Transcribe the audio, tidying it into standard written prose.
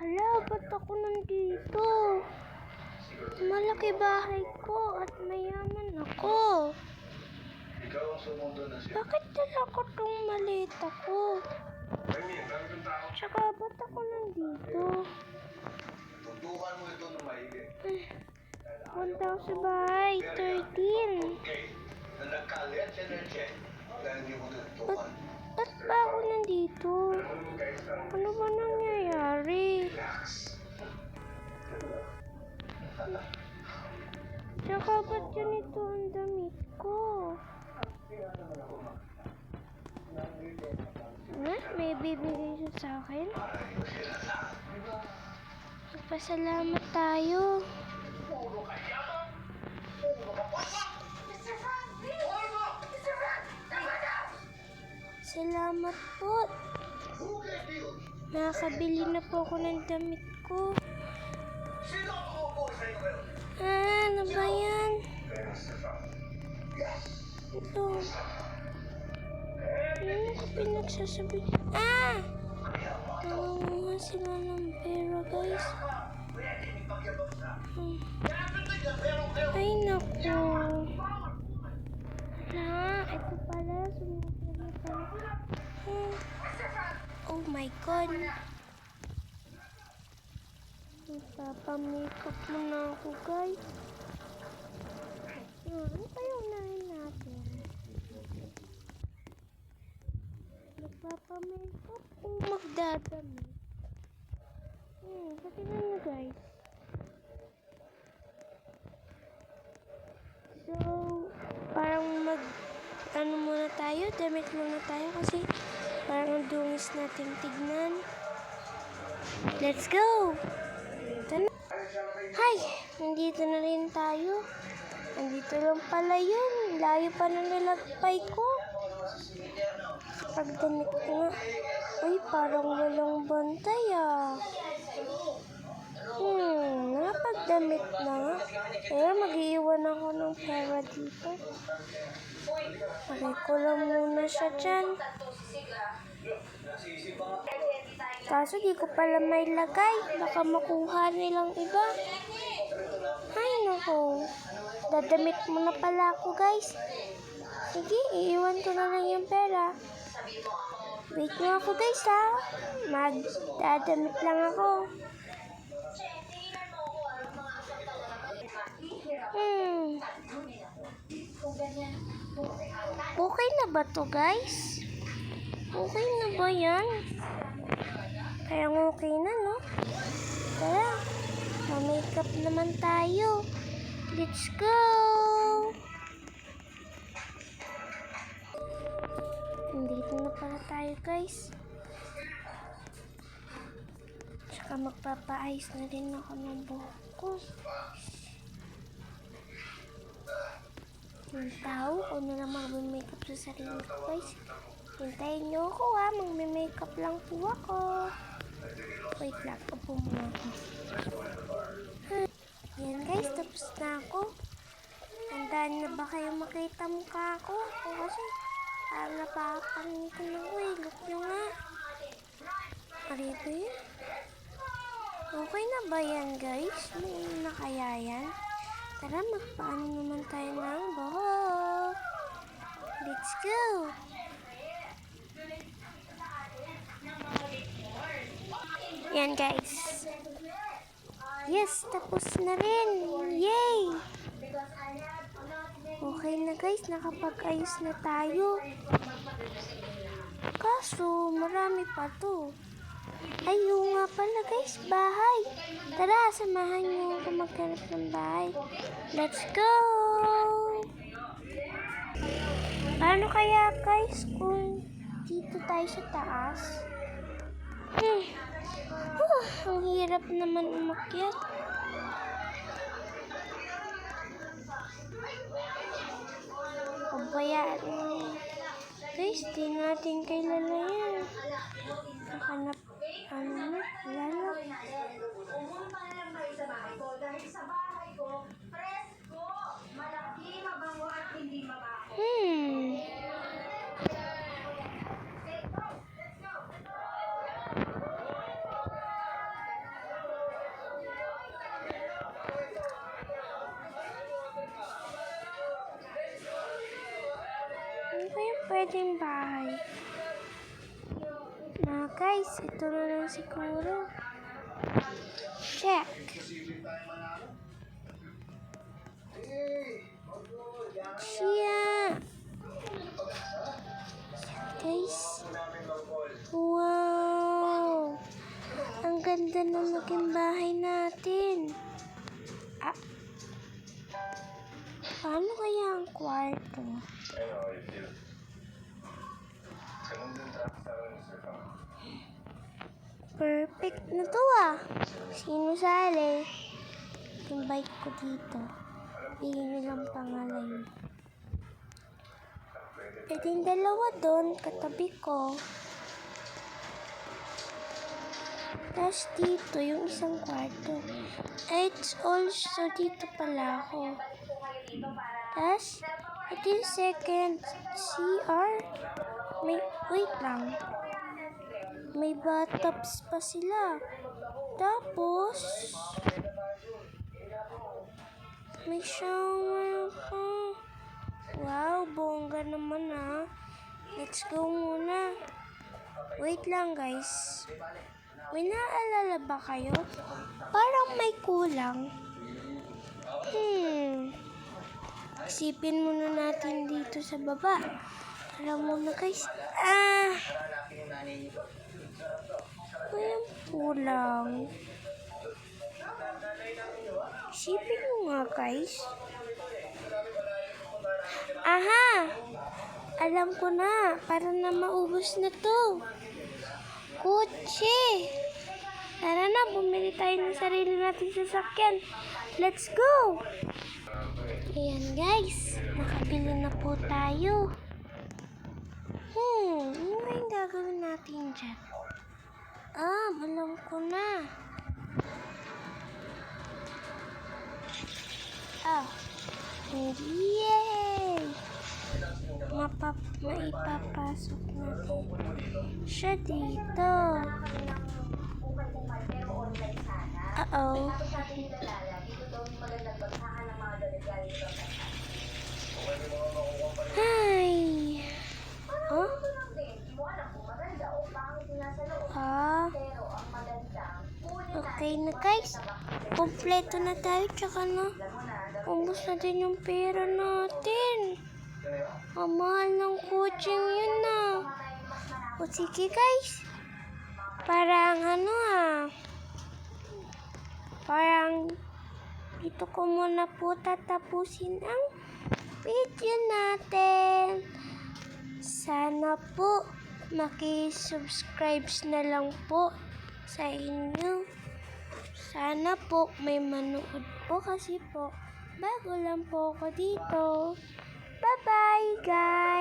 Hala, ba't ako nandito? Malaki bahay ko at mayaman ako. Bakit dala ko tong malita ko? Tsaka ba't ako nandito? Punta ako sa bahay, 13. Ba't ba ako nandito? Ano ba nangyayari? Tsaka ba't ganito ang damit ko? May bibigay siya sa akin? Magpasalamat tayo. Salamat po. Nakakabili na po ako ng damit ko. Ano ba yan? Ito. Ano ko pinagsasabi? Nangunguha sila ng pera, guys. Ay, naku. Ito pala. Oh my God. Magpapamakeup muna ako, guys. Ano kayo unahin natin? Magpapamakeup kung magdadamit. Patingnan nyo, guys. So, parang ano muna tayo, damit muna tayo kasi parang ang dungis nating tignan. Let's go! Hi! Nandito na rin tayo. Nandito lang pala yun. Layo pa na nilagpay ko. Pagdamit ko nga. Uy, parang walang bantay nakapagdamit na nga. Kaya mag-iiwan ako ng pera dito. Pagay ko lang muna siya dyan. Kaso di ko pala may lagay. Baka makuha nilang iba. Ay, naku. Dadamit muna pala ako, guys. Sige, iiwan ko na lang yung pera. Wait nyo ako, guys, ha. Magdadamit lang ako. Okay na ba to, guys? Okay na ba yan? Parang okay na, no? Tara, ma-makeup naman tayo. Let's go! Nandito na pala tayo, guys. Tsaka magpapaayos na din ako ng buhok ko. Yung tao, ako na lang mag-makeup sa sarili ko, guys. Hintayin nyo ako, mag-makeup lang po ako. Wait lang, upo muna ako. Yan, guys, tapos na ako. Handaan na ba kayo makita mukha ko? O kasi, parang napapangin ko na ko Look nyo nga. Arito yun. Okay na ba yan, guys? May na kaya yan? Tara, magpaano naman tayo ng buhok. Let's go! Yan, guys. Yes, tapos na rin. Yay! Okay na, guys. Nakapag-ayos na tayo. Kaso, marami pa to. Ayun nga pala, guys. Bahay. Tara, samahan niyo ako maghanap ng bahay. Let's go! Paano kaya, guys, kung dito tayo sa taas? Ang hirap naman umakyat. Pabayaan mo. Guys, di natin kailan yan. Nakanap, wala na. ating bahay. Guys, ito na lang siguro. Check. Siya. Guys. Wow. Ang ganda na maging bahay natin. Paano kaya ang kwarto? Perfect na to Sino sali? Invite ko dito. Bigyan nilang pangalan. Pwede yung dalawa doon, katabi ko. Tapos dito, yung isang kwarto. It's also dito pala ako. Tapos, ito yung second CR. Wait lang. May bathtubs pa sila. Tapos, may shower pa. Wow, bongga naman Let's go muna. Wait lang guys. May naalala ba kayo? Parang may kulang. Isipin muna natin dito sa baba. Alam mo na guys. Walang kulang. Isipin mo nga guys. Aha! Alam ko na. Para na maubos na to. Kotse! Tara na, bumili tayo ng sarili natin sasakyan. Let's go! Ayan guys, nakabili na po tayo. Ano ba yung gagawin natin dyan? Alam ko na. Yay! Maipapasok natin siya dito. Hi! Okay na guys. Kompleto na tayo. Tsaka ubos na din yung pera natin. Ang mahal ng coaching yun O sige guys. Parang parang dito ko muna po tatapusin ang video natin. Sana po maki-subscribe na lang po sa inyo. Sana po may manood po kasi po bago lang po ako dito. Bye-bye guys!